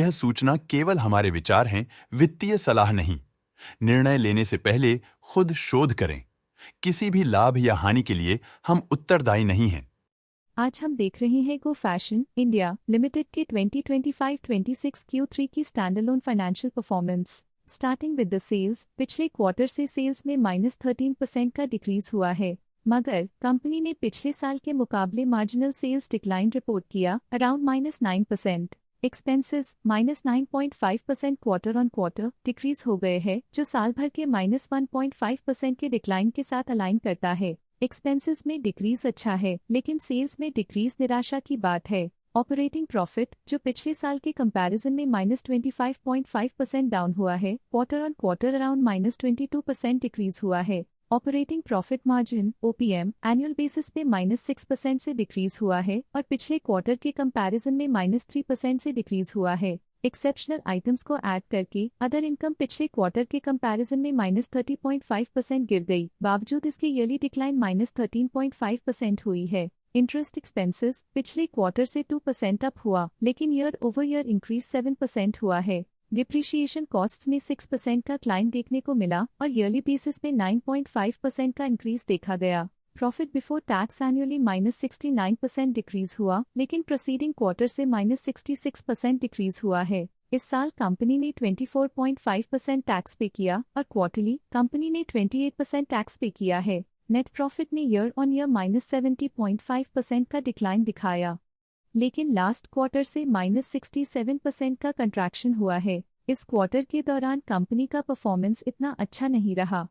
यह सूचना केवल हमारे विचार हैं, वित्तीय सलाह नहीं। निर्णय लेने से पहले खुद शोध करें। किसी भी लाभ या हानि के लिए हम उत्तरदायी नहीं हैं। आज हम देख रहे हैं गो फैशन इंडिया लिमिटेड के 2025-26 Q3 की standalone financial performance. Starting with the sales, पिछले क्वार्टर से सेल्स में -13% का डिक्रीज हुआ है, मगर कंपनी ने पिछले साल के मुकाबले मार्जिनल सेल्स डिक्लाइन रिपोर्ट किया, around -9%। Expenses -9.5% quarter on quarter decrease हो गए हैं, जो साल भर के -1.5% के डिक्लाइन के साथ अलाइन करता है। एक्सपेंसेस में डिक्रीज अच्छा है, लेकिन सेल्स में डिक्रीज निराशा की बात है। ऑपरेटिंग प्रॉफिट, जो पिछले साल के कंपैरिजन में -25.5% डाउन हुआ है, quarter on quarter around -22% decrease हुआ है। Operating profit margin OPM annual basis पे -6% से डिक्रीज हुआ है और पिछले क्वार्टर के कंपैरिजन में -3% से डिक्रीज हुआ है। एक्सेप्शनल आइटम्स को ऐड करके अदर इनकम पिछले क्वार्टर के कंपैरिजन में -30.5% गिर गई, बावजूद इसके ईयरली डिक्लाइन -13.5% हुई है। इंटरेस्ट एक्सपेंसेस पिछले क्वार्टर से 2% अप हुआ, लेकिन ईयर ओवर ईयर इंक्रीज 7% हुआ है। डिप्रिशिएशन कॉस्ट में 6% का क्लाइम देखने को मिला और ईयरली बेसिस पे 9.5% का इंक्रीज देखा गया। Profit before tax annually -69% decrease हुआ, लेकिन प्रोसीडिंग क्वार्टर से -66% डिक्रीज हुआ है। इस साल कंपनी ने 24.5% टैक्स पे किया और क्वार्टरली कंपनी ने 28% टैक्स पे किया है। नेट प्रॉफिट ने ईयर ऑन ईयर -70.5% का डिक्लाइन दिखाया, लेकिन लास्ट क्वार्टर से -67% का कंट्रैक्शन हुआ है। इस क्वार्टर के दौरान कंपनी का परफॉर्मेंस इतना अच्छा नहीं रहा।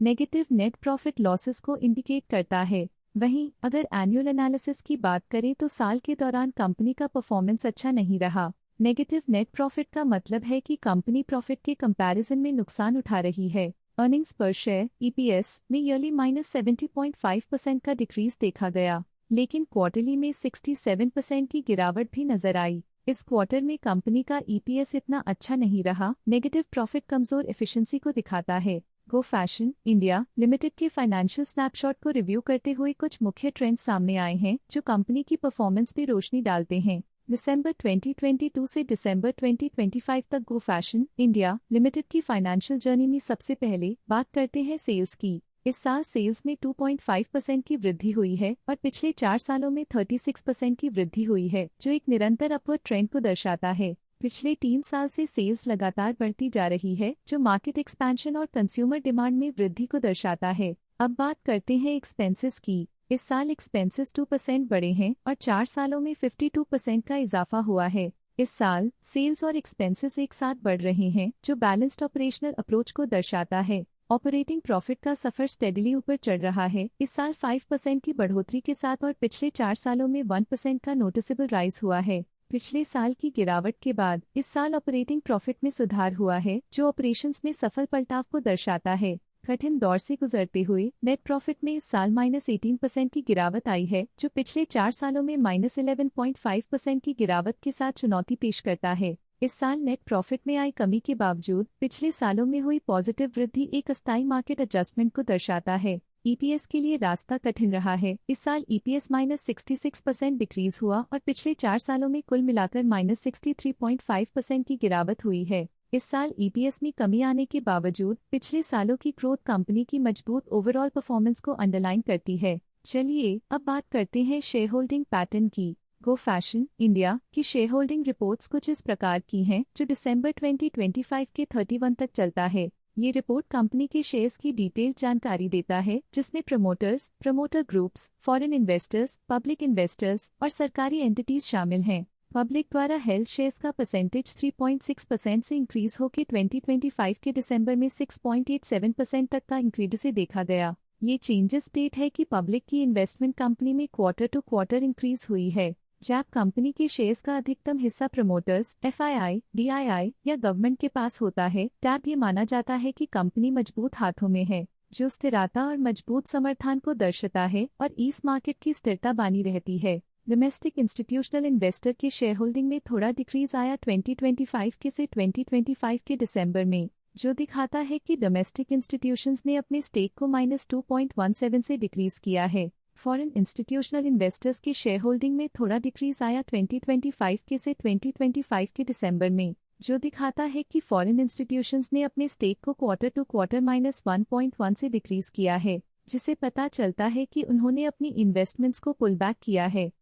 नेगेटिव नेट प्रॉफिट लॉसेस को इंडिकेट करता है। वहीं अगर एनुअल एनालिसिस की बात करें तो साल के दौरान कंपनी का परफॉर्मेंस अच्छा नहीं रहा। नेगेटिव नेट प्रॉफिट का मतलब है कि कंपनी प्रॉफिट के कंपैरिजन में नुकसान उठा रही है। अर्निंग्स पर शेयर EPS में ईयरली -70.5% का डिक्रीज देखा गया, लेकिन क्वार्टरली में 67% की गिरावट भी नजर आई। इस क्वार्टर में कंपनी का EPS इतना अच्छा नहीं रहा। नेगेटिव प्रॉफिट कमजोर एफिशिएंसी को दिखाता है। गो फैशन इंडिया लिमिटेड के फाइनेंशियल स्नैपशॉट को रिव्यू करते हुए कुछ मुख्य ट्रेंड्स सामने आए हैं, जो कंपनी की परफॉर्मेंस पर रोशनी डालते हैं। दिसंबर 2022 से दिसंबर 2025 तक गो फैशन इंडिया लिमिटेड की फाइनेंशियल जर्नी में सबसे पहले बात करते हैं सेल्स की। इस साल सेल्स में 2.5% की वृद्धि हुई है और पिछले 4 सालों में 36% की वृद्धि हुई है, जो एक निरंतर अपवर्ड ट्रेंड को दर्शाता है। पिछले 3 साल से सेल्स लगातार बढ़ती जा रही है, जो मार्केट एक्सपेंशन और कंज्यूमर डिमांड में वृद्धि को दर्शाता है। अब बात करते हैं एक्सपेंसेस की। इस साल एक्सपेंसेस 2% बढ़े हैं और 4 सालों में 52% का इजाफा हुआ है। इस साल सेल्स और एक्सपेंसेस एक साथ बढ़ रहे हैं, जो बैलेंस्ड ऑपरेशनल अप्रोच को दर्शाता है। ऑपरेटिंग प्रॉफिट का सफर स्टेडीली ऊपर चढ़ रहा है, इस साल 5% की बढ़ोतरी के साथ और पिछले 4 सालों में 1% का नोटिसेबल राइज हुआ है। पिछले साल की गिरावट के बाद इस साल ऑपरेटिंग प्रॉफिट में सुधार हुआ है, जो ऑपरेशंस में सफल पलटाव को दर्शाता है। कठिन दौर से गुजरते हुए नेट प्रॉफिट में इस साल -18% की गिरावट आई है, जो पिछले 4 सालों में -11.5% की गिरावट के साथ चुनौती पेश करता है। इस साल नेट प्रॉफिट में आई कमी के बावजूद पिछले सालों में हुई पॉजिटिव वृद्धि एक अस्थायी मार्केट एडजस्टमेंट को दर्शाता है। EPS के लिए रास्ता कठिन रहा है। इस साल EPS -66% डिक्रीज हुआ और पिछले 4 सालों में कुल मिलाकर -63.5% की गिरावट हुई है। इस साल EPS में कमी आने के बावजूद पिछले सालों की ग्रोथ कंपनी की मजबूत ओवरऑल परफॉर्मेंस को अंडरलाइन करती है। चलिए अब बात करते हैं शेयर होल्डिंग पैटर्न की। गो फैशन इंडिया की शेयर होल्डिंग रिपोर्ट्स कुछ इस प्रकार की हैं, जो दिसंबर 2025 के 31 तक चलता है। ये रिपोर्ट कंपनी के शेयर्स की डिटेल्ड जानकारी देता है, जिसमें promoters, promoter groups, foreign investors, public investors और सरकारी एंटिटीज शामिल हैं। पब्लिक द्वारा हेल्ड शेयर्स का परसेंटेज 3.6% से इंक्रीज होकर 2025 के दिसंबर में 6.87% तक का इंक्रीज से देखा गया। ये चेंजेस स्टेट है कि पब्लिक की इन्वेस्टमेंट कंपनी में क्वार्टर टू क्वार्टर इंक्रीज हुई है। जब कंपनी के शेयर्स का अधिकतम हिस्सा प्रमोटर्स, FII, DII या गवर्नमेंट के पास होता है, तब ये माना जाता है कि कंपनी मजबूत हाथों में है, जो स्थिरता और मजबूत समर्थन को दर्शाता है और इस मार्केट की स्थिरता बनी रहती है। डोमेस्टिक इंस्टीट्यूशनल इन्वेस्टर की शेयर होल्डिंग में थोड़ा डिक्रीज आया 2025 के से 2025 के दिसंबर में, जो दिखाता है कि डोमेस्टिक इंस्टीट्यूशंस ने अपने स्टेक को -2.17 से डिक्रीज किया है। फॉरेन इंस्टीट्यूशनल इन्वेस्टर्स की शेयर होल्डिंग में थोड़ा डिक्रीज आया 2025 के से 2025 के दिसंबर में, जो दिखाता है कि फॉरेन इंस्टीट्यूशंस ने अपने स्टेक को क्वार्टर टू क्वार्टर -1.1 से डिक्रीज किया है, जिसे पता चलता है कि उन्होंने अपनी इन्वेस्टमेंट्स को पुल बैक किया है।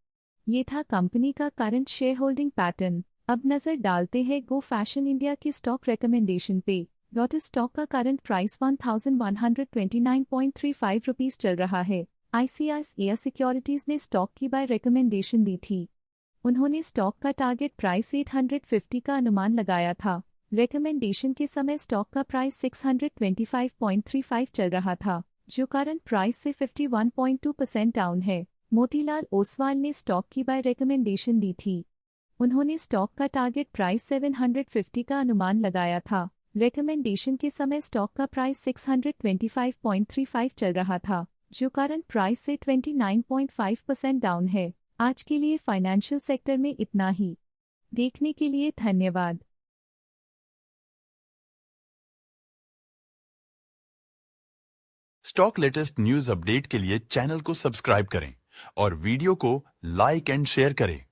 ये था कंपनी का करंट शेयर होल्डिंग पैटर्न। अब नजर डालते हैं गो फैशन इंडिया की स्टॉक रिकमेंडेशन पे। लोटस स्टॉक का करंट प्राइस 1129.35 रुपीस चल रहा है। ICICI सिक्योरिटीज ने स्टॉक की बाय रिकमेंडेशन दी थी। उन्होंने स्टॉक का टारगेट प्राइस 850 का अनुमान लगाया था। रिकमेंडेशन के समय स्टॉक का प्राइस 625.35 चल रहा था, जो करंट प्राइस से 51.2% डाउन है। मोतीलाल ओसवाल ने स्टॉक की बाय रिकमेंडेशन दी थी। उन्होंने स्टॉक का टारगेट प्राइस 750 का अनुमान लगाया था। रिकमेंडेशन के समय स्टॉक का प्राइस 625.35 चल रहा था, जो करंट प्राइस से 29.5% डाउन है। आज के लिए फाइनेंशियल सेक्टर में इतना ही। देखने के लिए धन्यवाद। स्टॉक लेटेस्ट न्यूज अपडेट के लिए चैनल को सब्सक्राइब करें और वीडियो को लाइक एंड शेयर करें।